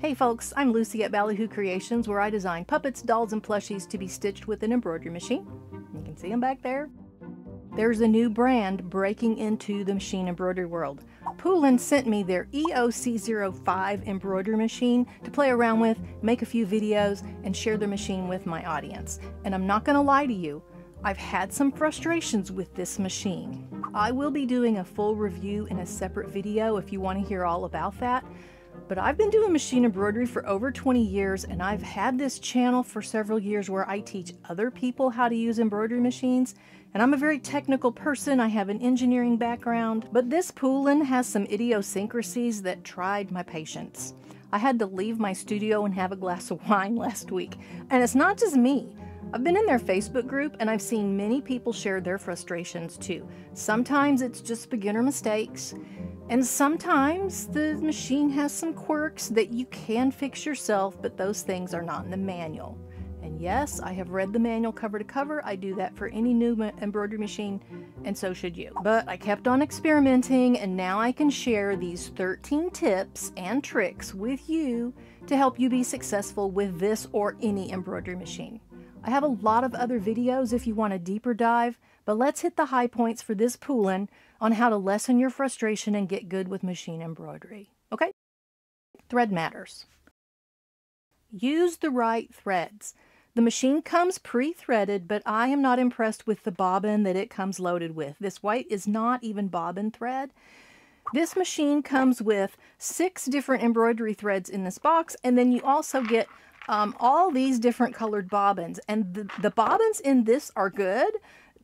Hey folks, I'm Lucy at Ballyhoo Creations, where I design puppets, dolls, and plushies to be stitched with an embroidery machine. You can see them back there. There's a new brand breaking into the machine embroidery world. Poolin sent me their EOC05 embroidery machine to play around with, make a few videos, and share the machine with my audience. And I'm not going to lie to you, I've had some frustrations with this machine. I will be doing a full review in a separate video if you want to hear all about that. But I've been doing machine embroidery for over 20 years, and I've had this channel for several years where I teach other people how to use embroidery machines. And I'm a very technical person. I have an engineering background, but this Poolin has some idiosyncrasies that tried my patience. I had to leave my studio and have a glass of wine last week. And it's not just me. I've been in their Facebook group and I've seen many people share their frustrations too. Sometimes it's just beginner mistakes. And sometimes the machine has some quirks that you can fix yourself, but those things are not in the manual. And yes, I have read the manual cover to cover. I do that for any new embroidery machine, and so should you. But I kept on experimenting, and now I can share these 13 tips and tricks with you to help you be successful with this or any embroidery machine. I have a lot of other videos if you want a deeper dive, but let's hit the high points for this Poolin on how to lessen your frustration and get good with machine embroidery. Okay? Thread matters. Use the right threads. The machine comes pre-threaded, but I am not impressed with the bobbin that it comes loaded with. This white is not even bobbin thread. This machine comes with 6 different embroidery threads in this box, and then you also get all these different colored bobbins. And the bobbins in this are good.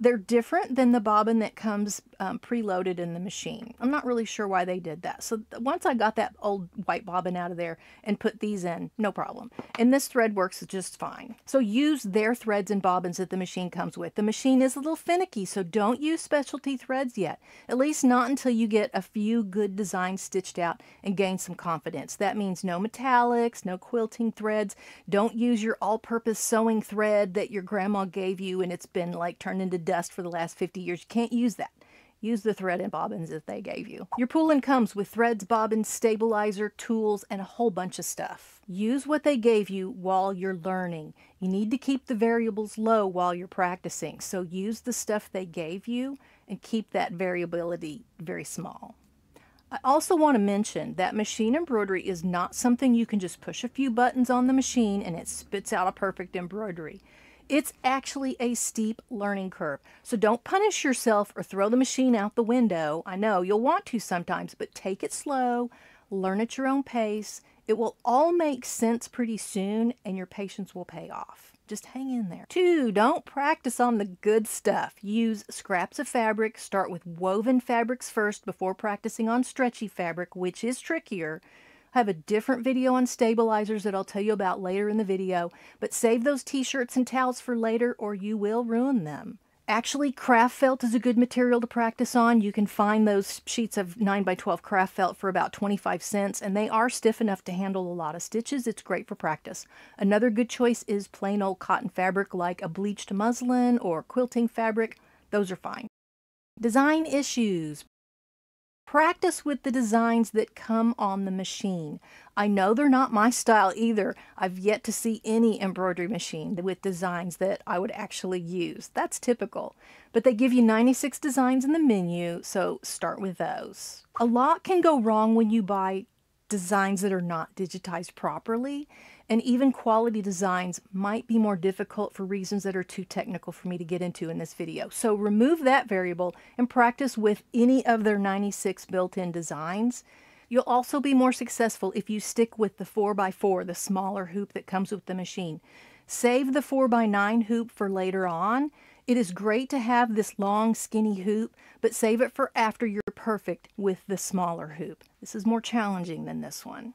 They're different than the bobbin that comes preloaded in the machine. I'm not really sure why they did that. So once I got that old white bobbin out of there and put these in, no problem. And this thread works just fine. So use their threads and bobbins that the machine comes with. The machine is a little finicky, so don't use specialty threads yet. At least not until you get a few good designs stitched out and gain some confidence. That means no metallics, no quilting threads. Don't use your all-purpose sewing thread that your grandma gave you and it's been like turned into dust for the last 50 years. You can't use that. Use the thread and bobbins that they gave you. Your Poolin comes with threads, bobbins, stabilizer, tools, and a whole bunch of stuff. Use what they gave you while you're learning. You need to keep the variables low while you're practicing. So use the stuff they gave you and keep that variability very small. I also want to mention that machine embroidery is not something you can just push a few buttons on the machine and it spits out a perfect embroidery. It's actually a steep learning curve. So don't punish yourself or throw the machine out the window. I know you'll want to sometimes, but take it slow, learn at your own pace. It will all make sense pretty soon and your patience will pay off. Just hang in there. 2, don't practice on the good stuff. Use scraps of fabric. Start with woven fabrics first before practicing on stretchy fabric, which is trickier. I have a different video on stabilizers that I'll tell you about later in the video, but save those t-shirts and towels for later or you will ruin them. Actually, craft felt is a good material to practice on. You can find those sheets of 9x12 craft felt for about 25 cents, and they are stiff enough to handle a lot of stitches. It's great for practice. Another good choice is plain old cotton fabric like a bleached muslin or quilting fabric. Those are fine. Design issues. Practice with the designs that come on the machine. I know they're not my style either. I've yet to see any embroidery machine with designs that I would actually use. That's typical. But they give you 96 designs in the menu, so start with those. A lot can go wrong when you buy designs that are not digitized properly, and even quality designs might be more difficult for reasons that are too technical for me to get into in this video. So remove that variable and practice with any of their 96 built-in designs. You'll also be more successful if you stick with the 4x4, the smaller hoop that comes with the machine. Save the 4x9 hoop for later on. It is great to have this long, skinny hoop, but save it for after you're perfect with the smaller hoop. This is more challenging than this one.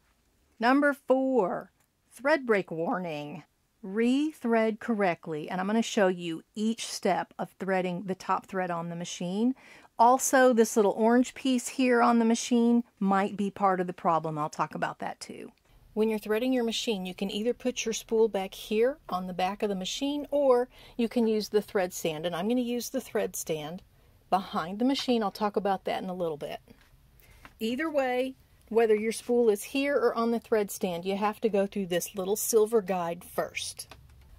Number 4, thread break warning. Re-thread correctly, and I'm going to show you each step of threading the top thread on the machine. Also, this little orange piece here on the machine might be part of the problem. I'll talk about that too. When you're threading your machine, you can either put your spool back here on the back of the machine, or you can use the thread stand, and I'm going to use the thread stand behind the machine. I'll talk about that in a little bit. Either way, Whether your spool is here or on the thread stand, you have to go through this little silver guide first.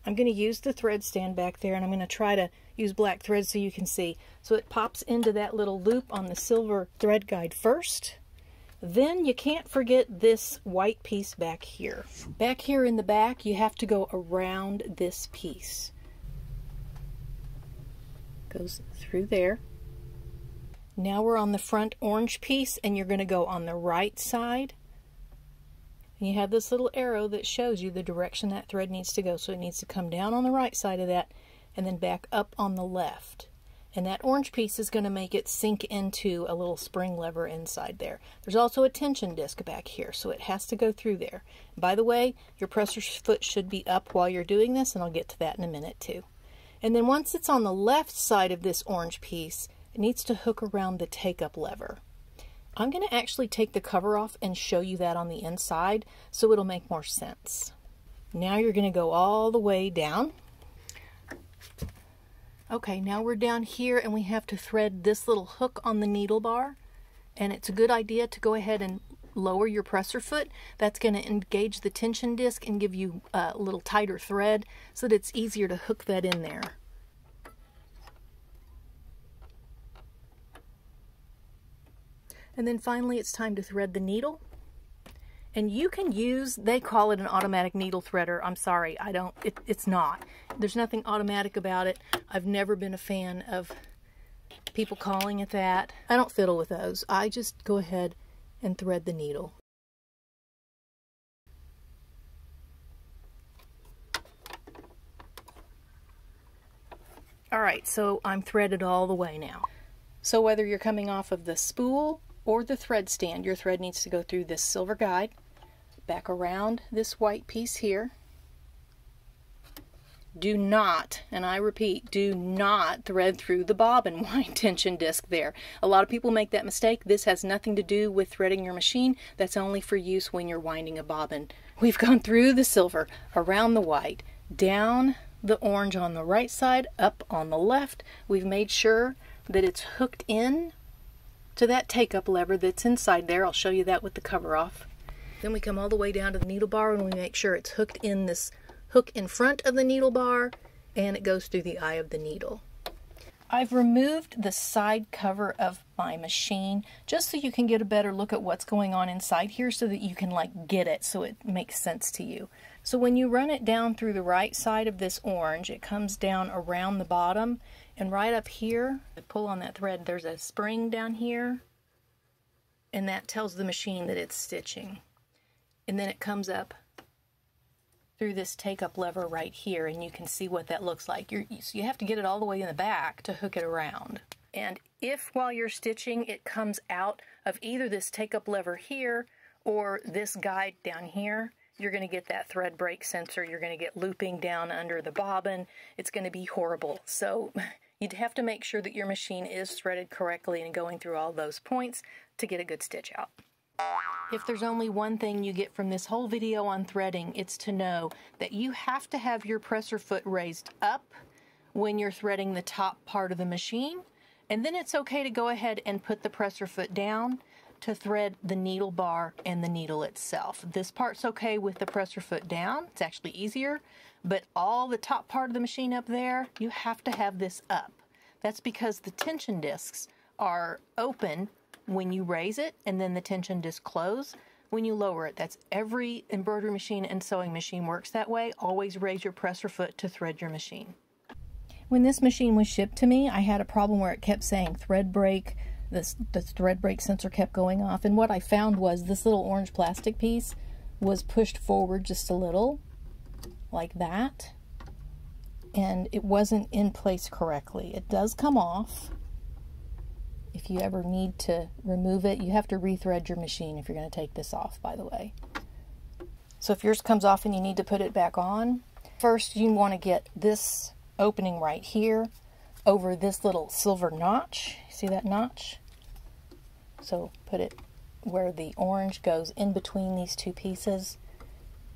I'm going to use the thread stand back there, and I'm going to try to use black thread so you can see. So it pops into that little loop on the silver thread guide first. Then you can't forget this white piece back here. Back here in the back, you have to go around this piece. Goes through there. Now we're on the front orange piece, and you're going to go on the right side. And you have this little arrow that shows you the direction that thread needs to go. So it needs to come down on the right side of that and then back up on the left. And that orange piece is going to make it sink into a little spring lever inside there. There's also a tension disc back here, so it has to go through there. By the way, your presser foot should be up while you're doing this, and I'll get to that in a minute too. And then once it's on the left side of this orange piece, it needs to hook around the take-up lever. I'm going to actually take the cover off and show you that on the inside so it'll make more sense. Now you're going to go all the way down. Okay, now we're down here and we have to thread this little hook on the needle bar. And it's a good idea to go ahead and lower your presser foot. That's going to engage the tension disc and give you a little tighter thread so that it's easier to hook that in there. And then finally it's time to thread the needle. And you can use, they call it an automatic needle threader. I'm sorry, it's not. There's nothing automatic about it. I've never been a fan of people calling it that. I don't fiddle with those. I just go ahead and thread the needle. Alright, so I'm threaded all the way now. So whether you're coming off of the spool or the thread stand, your thread needs to go through this silver guide, back around this white piece here. Do not, and I repeat, do not thread through the bobbin wind tension disc there. A lot of people make that mistake. This has nothing to do with threading your machine. That's only for use when you're winding a bobbin. We've gone through the silver, around the white, down the orange on the right side, up on the left. We've made sure that it's hooked in to that take-up lever that's inside there. I'll show you that with the cover off. Then we come all the way down to the needle bar and we make sure it's hooked in this hook in front of the needle bar, and it goes through the eye of the needle. I've removed the side cover of my machine just so you can get a better look at what's going on inside here so that you can get it so it makes sense to you. So when you run it down through the right side of this orange, it comes down around the bottom, and right up here, pull on that thread, there's a spring down here, and that tells the machine that it's stitching. And then it comes up through this take-up lever right here, and you can see what that looks like. So you have to get it all the way in the back to hook it around. And if while you're stitching it comes out of either this take-up lever here or this guide down here, you're going to get that thread break sensor. You're going to get looping down under the bobbin. It's going to be horrible. So you'd have to make sure that your machine is threaded correctly and going through all those points to get a good stitch out. If there's only one thing you get from this whole video on threading, it's to know that you have to have your presser foot raised up when you're threading the top part of the machine, and then it's okay to go ahead and put the presser foot down to thread the needle bar and the needle itself. This part's okay with the presser foot down. It's actually easier, but all the top part of the machine up there, you have to have this up. That's because the tension discs are open when you raise it, and then the tension disc close when you lower it. That's every embroidery machine and sewing machine works that way. Always raise your presser foot to thread your machine. When this machine was shipped to me, I had a problem where it kept saying thread break. The thread break sensor kept going off, and what I found was this little orange plastic piece was pushed forward just a little, like that, and it wasn't in place correctly. It does come off. If you ever need to remove it, you have to rethread your machine if you're going to take this off, by the way. So if yours comes off and you need to put it back on, first you want to get this opening right here over this little silver notch. See that notch? So put it where the orange goes in between these two pieces,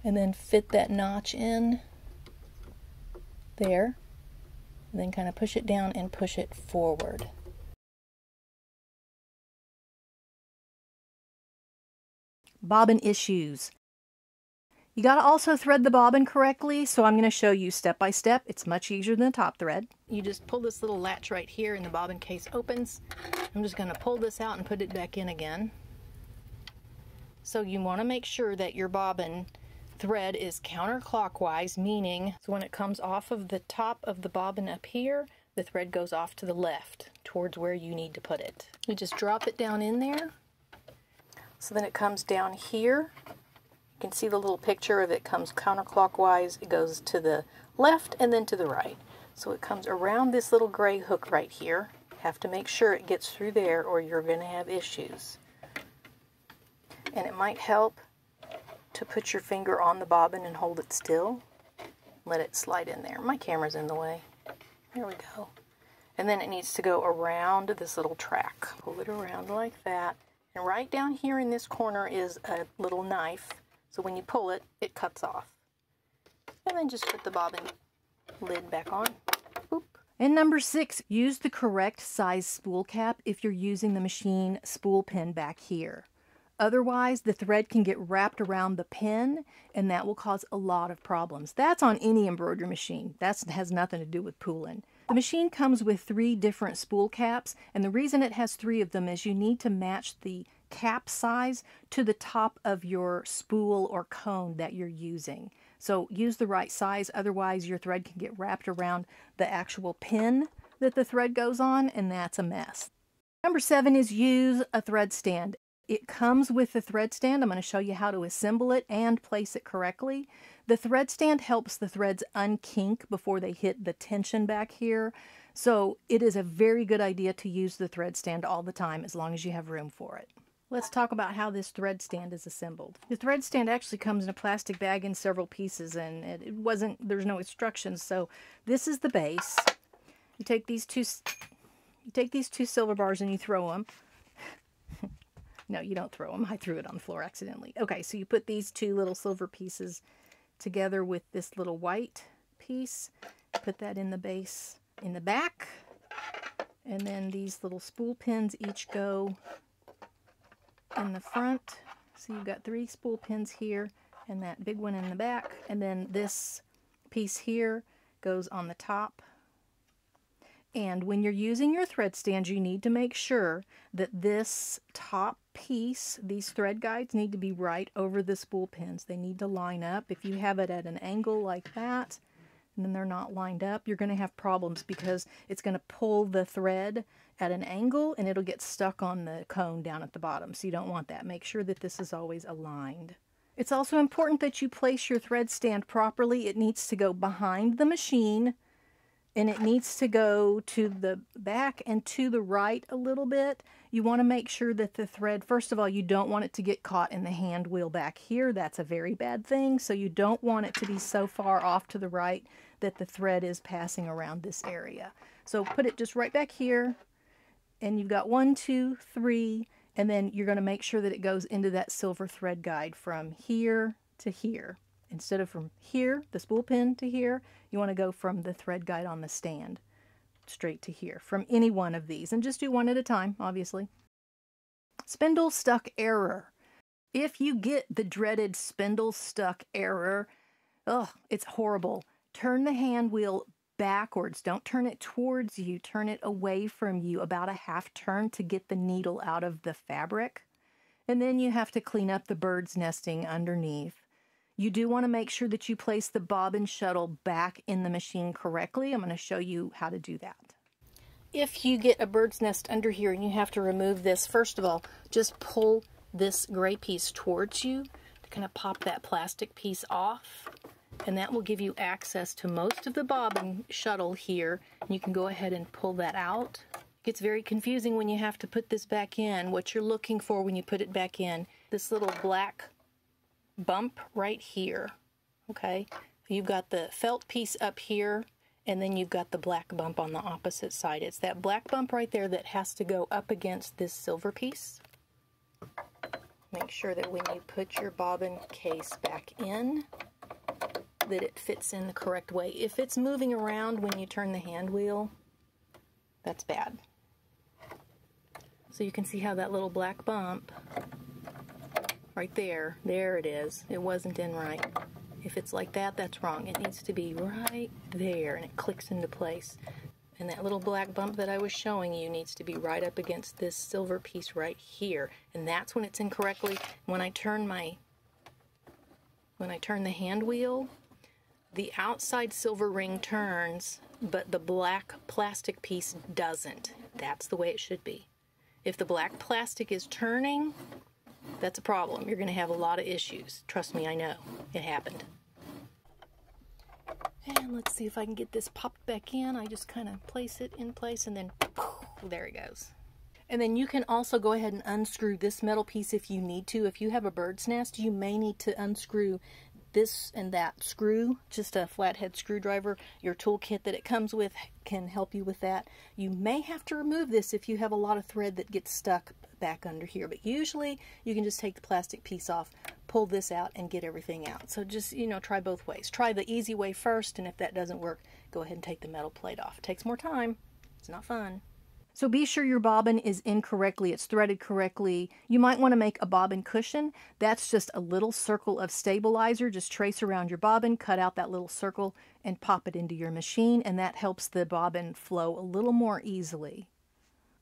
and then fit that notch in there, and then kind of push it down and push it forward. Bobbin issues. You got to also thread the bobbin correctly, so I'm going to show you step by step. It's much easier than the top thread. You just pull this little latch right here and the bobbin case opens. I'm just going to pull this out and put it back in again. So you want to make sure that your bobbin thread is counterclockwise, meaning so when it comes off of the top of the bobbin up here, the thread goes off to the left towards where you need to put it. You just drop it down in there. So then it comes down here. You can see the little picture of it comes counterclockwise. It goes to the left and then to the right. So it comes around this little gray hook right here. You have to make sure it gets through there or you're going to have issues. And it might help to put your finger on the bobbin and hold it still. Let it slide in there. My camera's in the way. There we go. And then it needs to go around this little track. Pull it around like that. And right down here in this corner is a little knife. So when you pull it, it cuts off. And then just put the bobbin lid back on. Boop. And number 6, use the correct size spool cap if you're using the machine spool pin back here. Otherwise, the thread can get wrapped around the pin, and that will cause a lot of problems. That's on any embroidery machine. That has nothing to do with Poolin. The machine comes with 3 different spool caps, and the reason it has 3 of them is you need to match the cap size to the top of your spool or cone that you're using. So use the right size, otherwise your thread can get wrapped around the actual pin that the thread goes on, and that's a mess. Number 7 is use a thread stand. It comes with the thread stand. I'm going to show you how to assemble it and place it correctly. The thread stand helps the threads unkink before they hit the tension back here. So it is a very good idea to use the thread stand all the time as long as you have room for it. Let's talk about how this thread stand is assembled. The thread stand actually comes in a plastic bag in several pieces, and there's no instructions. So this is the base. You take these two silver bars and you throw them. No, you don't throw them. I threw it on the floor accidentally. Okay, so you put these 2 little silver pieces together with this little white piece. Put that in the base in the back. And then these little spool pins each go in the front. So you've got 3 spool pins here and that big one in the back. And then this piece here goes on the top. And when you're using your thread stand, you need to make sure that this top piece, these thread guides, need to be right over the spool pins. They need to line up. If you have it at an angle like that, and then they're not lined up, you're going to have problems because it's going to pull the thread at an angle and it'll get stuck on the cone down at the bottom. So you don't want that. Make sure that this is always aligned. It's also important that you place your thread stand properly. It needs to go behind the machine. And it needs to go to the back and to the right a little bit. You want to make sure that the thread, first of all, you don't want it to get caught in the hand wheel back here. That's a very bad thing. So you don't want it to be so far off to the right that the thread is passing around this area. So put it just right back here. And you've got 1, 2, 3. And then you're going to make sure that it goes into that silver thread guide from here to here. Instead of from here, the spool pin, to here, you want to go from the thread guide on the stand straight to here, from any one of these. And just do one at a time, obviously. Spindle stuck error. If you get the dreaded spindle stuck error, it's horrible. Turn the hand wheel backwards. Don't turn it towards you. Turn it away from you about a half turn to get the needle out of the fabric. And then you have to clean up the bird's nesting underneath. You do want to make sure that you place the bobbin shuttle back in the machine correctly. I'm going to show you how to do that. If you get a bird's nest under here and you have to remove this, first of all, just pull this gray piece towards you to kind of pop that plastic piece off. And that will give you access to most of the bobbin shuttle here. And you can go ahead and pull that out. It gets very confusing when you have to put this back in. What you're looking for when you put it back in, this little black bump right here. Okay, you've got the felt piece up here, and then you've got the black bump on the opposite side. It's that black bump right there that has to go up against this silver piece. Make sure that when you put your bobbin case back in, that it fits in the correct way. If it's moving around when you turn the hand wheel, that's bad. So you can see how that little black bump right there. There it is. It wasn't in right. If it's like that, that's wrong. It needs to be right there, and it clicks into place. And that little black bump that I was showing you needs to be right up against this silver piece right here. And that's when it's incorrectly. When I turn the hand wheel, the outside silver ring turns, but the black plastic piece doesn't. That's the way it should be. If the black plastic is turning, that's a problem. You're going to have a lot of issues. Trust me, I know. It happened. And let's see if I can get this popped back in. I just kind of place it in place and then there it goes. And then you can also go ahead and unscrew this metal piece if you need to. If you have a bird's nest, you may need to unscrew this and that screw, just a flathead screwdriver. Your toolkit that it comes with can help you with that. You may have to remove this if you have a lot of thread that gets stuck back under here, but usually you can just take the plastic piece off, pull this out, and get everything out. So just, you know, try both ways. Try the easy way first, and if that doesn't work, go ahead and take the metal plate off. It takes more time. It's not fun. So be sure your bobbin is in correctly, it's threaded correctly. You might want to make a bobbin cushion. That's just a little circle of stabilizer. Just trace around your bobbin, cut out that little circle, and pop it into your machine, and that helps the bobbin flow a little more easily.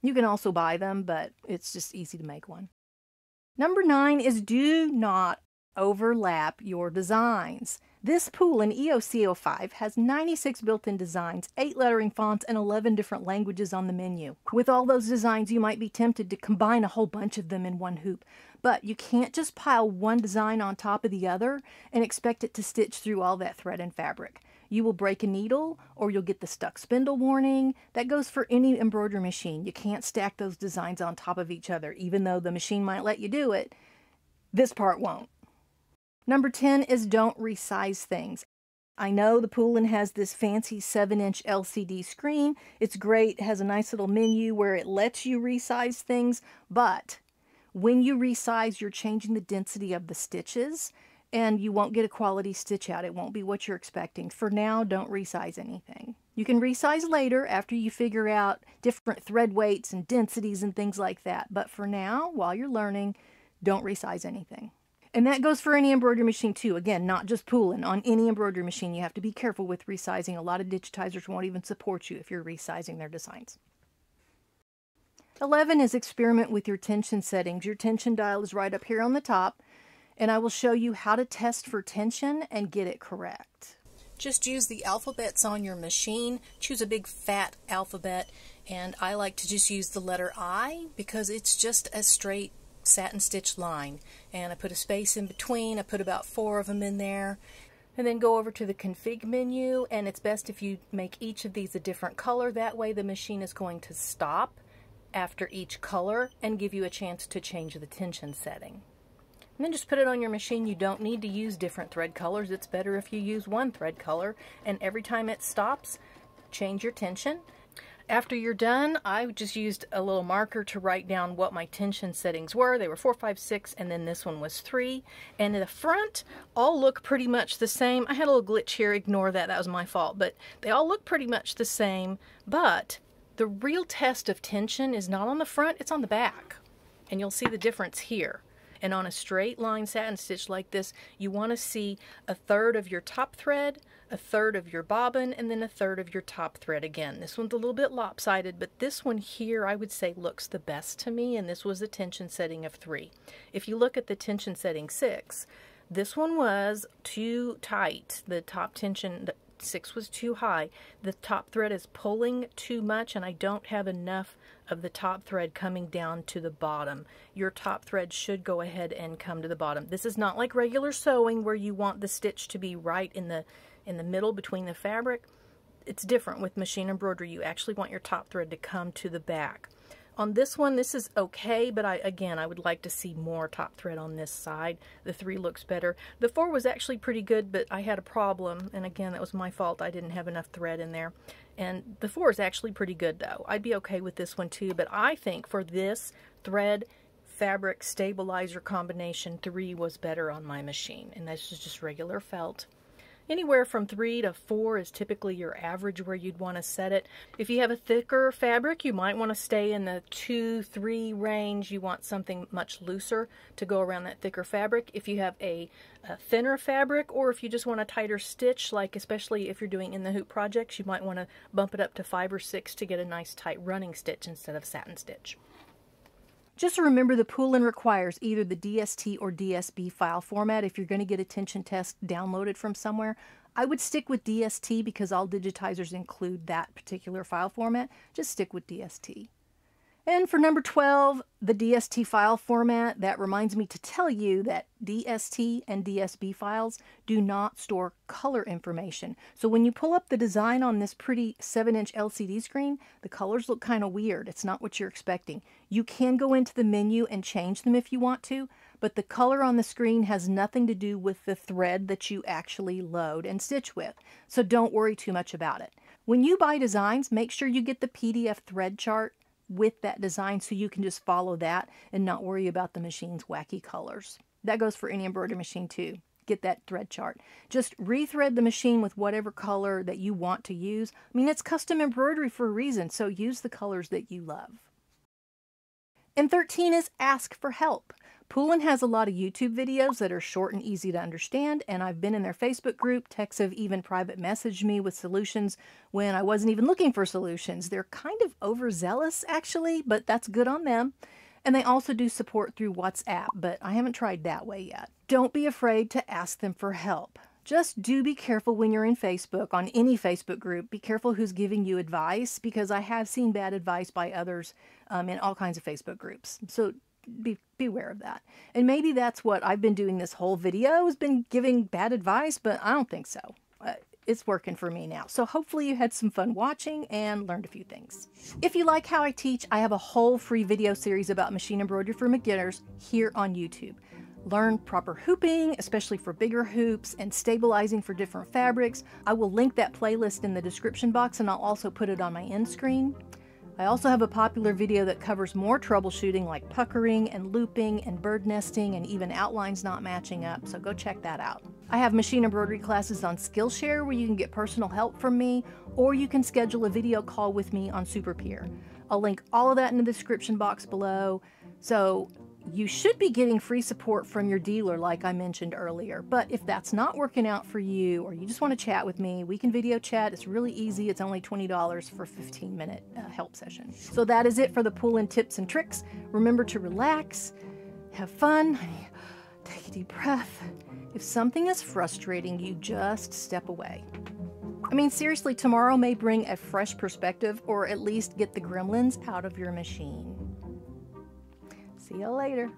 You can also buy them, but it's just easy to make one. Number 9 is do not overlap your designs. This Poolin EOC05 has 96 built-in designs, 8 lettering fonts, and 11 different languages on the menu. With all those designs, you might be tempted to combine a whole bunch of them in one hoop, but you can't just pile one design on top of the other and expect it to stitch through all that thread and fabric. You will break a needle, or you'll get the stuck spindle warning. That goes for any embroidery machine. You can't stack those designs on top of each other, even though the machine might let you do it. This part won't. Number 10 is don't resize things. I know the Poolin has this fancy 7-inch LCD screen. It's great. It has a nice little menu where it lets you resize things, but when you resize, you're changing the density of the stitches, and you won't get a quality stitch out. It won't be what you're expecting. For now, don't resize anything. You can resize later after you figure out different thread weights and densities and things like that. But for now, while you're learning, don't resize anything. And that goes for any embroidery machine too. Again, not just Poolin. On any embroidery machine, you have to be careful with resizing. A lot of digitizers won't even support you if you're resizing their designs. 11 is experiment with your tension settings. Your tension dial is right up here on the top, and I will show you how to test for tension and get it correct. Just use the alphabets on your machine. Choose a big fat alphabet, and I like to just use the letter I because it's just a straight satin stitch line, and I put a space in between. I put about 4 of them in there, and then go over to the config menu, and it's best if you make each of these a different color. That way the machine is going to stop after each color and give you a chance to change the tension setting. And then just put it on your machine. You don't need to use different thread colors. It's better if you use one thread color, and every time it stops, change your tension. After you're done, I just used a little marker to write down what my tension settings were. They were 4, 5, 6, and then this one was 3. And the front all look pretty much the same. I had a little glitch here. Ignore that. That was my fault. But they all look pretty much the same. But the real test of tension is not on the front. It's on the back. And you'll see the difference here. And on a straight line satin stitch like this, you want to see 1/3 of your top thread, 1/3 of your bobbin, and then 1/3 of your top thread again. This one's a little bit lopsided, but this one here I would say looks the best to me, and this was a tension setting of 3. If you look at the tension setting 6, this one was too tight. The top tension 6 was too high. The top thread is pulling too much, and I don't have enough of the top thread coming down to the bottom. Your top thread should go ahead and come to the bottom. This is not like regular sewing where you want the stitch to be right in the middle between the fabric. It's different with machine embroidery. You actually want your top thread to come to the back. On this one, this is okay, but again, I would like to see more top thread on this side. The 3 looks better. The 4 was actually pretty good, but I had a problem, and again, that was my fault. I didn't have enough thread in there. And the 4 is actually pretty good, though. I'd be okay with this one, too, but I think for this thread, fabric, stabilizer combination, 3 was better on my machine, and this is just regular felt. Anywhere from 3 to 4 is typically your average where you'd want to set it. If you have a thicker fabric, you might want to stay in the 2-3 range. You want something much looser to go around that thicker fabric. If you have a thinner fabric, or if you just want a tighter stitch, like especially if you're doing in the hoop projects, you might want to bump it up to 5 or 6 to get a nice tight running stitch instead of satin stitch. Just remember the Poolin requires either the DST or DSB file format if you're going to get a tension test downloaded from somewhere. I would stick with DST because all digitizers include that particular file format. Just stick with DST. And for number 12, the DST file format, that reminds me to tell you that DST and DSB files do not store color information. So when you pull up the design on this pretty 7-inch LCD screen, the colors look kind of weird. It's not what you're expecting. You can go into the menu and change them if you want to, but the color on the screen has nothing to do with the thread that you actually load and stitch with. So don't worry too much about it. When you buy designs, make sure you get the PDF thread chart with that design so you can just follow that and not worry about the machine's wacky colors. That goes for any embroidery machine too. Get that thread chart. Just rethread the machine with whatever color that you want to use. I mean, it's custom embroidery for a reason, so use the colors that you love. And 13 is ask for help. Poolin has a lot of YouTube videos that are short and easy to understand, and I've been in their Facebook group. Techs have even private messaged me with solutions when I wasn't even looking for solutions. They're kind of overzealous, actually, but that's good on them. And they also do support through WhatsApp, but I haven't tried that way yet. Don't be afraid to ask them for help. Just do be careful when you're in Facebook, on any Facebook group. Be careful who's giving you advice, because I have seen bad advice by others in all kinds of Facebook groups. So beware of that. And maybe that's what I've been doing this whole video, has been giving bad advice, but I don't think so. It's working for me now. So hopefully you had some fun watching and learned a few things. If you like how I teach, I have a whole free video series about machine embroidery for beginners here on YouTube. Learn proper hooping, especially for bigger hoops, and stabilizing for different fabrics. I will link that playlist in the description box, and I'll also put it on my end screen. I also have a popular video that covers more troubleshooting like puckering and looping and bird nesting and even outlines not matching up, so go check that out. I have machine embroidery classes on Skillshare where you can get personal help from me, or you can schedule a video call with me on SuperPeer. I'll link all of that in the description box below. So you should be getting free support from your dealer like I mentioned earlier, but if that's not working out for you, or you just want to chat with me, we can video chat. It's really easy. It's only $20 for a 15-minute help session. So that is it for the Poolin tips and tricks. Remember to relax, have fun, take a deep breath. If something is frustrating you, just step away. I mean, seriously, tomorrow may bring a fresh perspective, or at least get the gremlins out of your machine. See you later.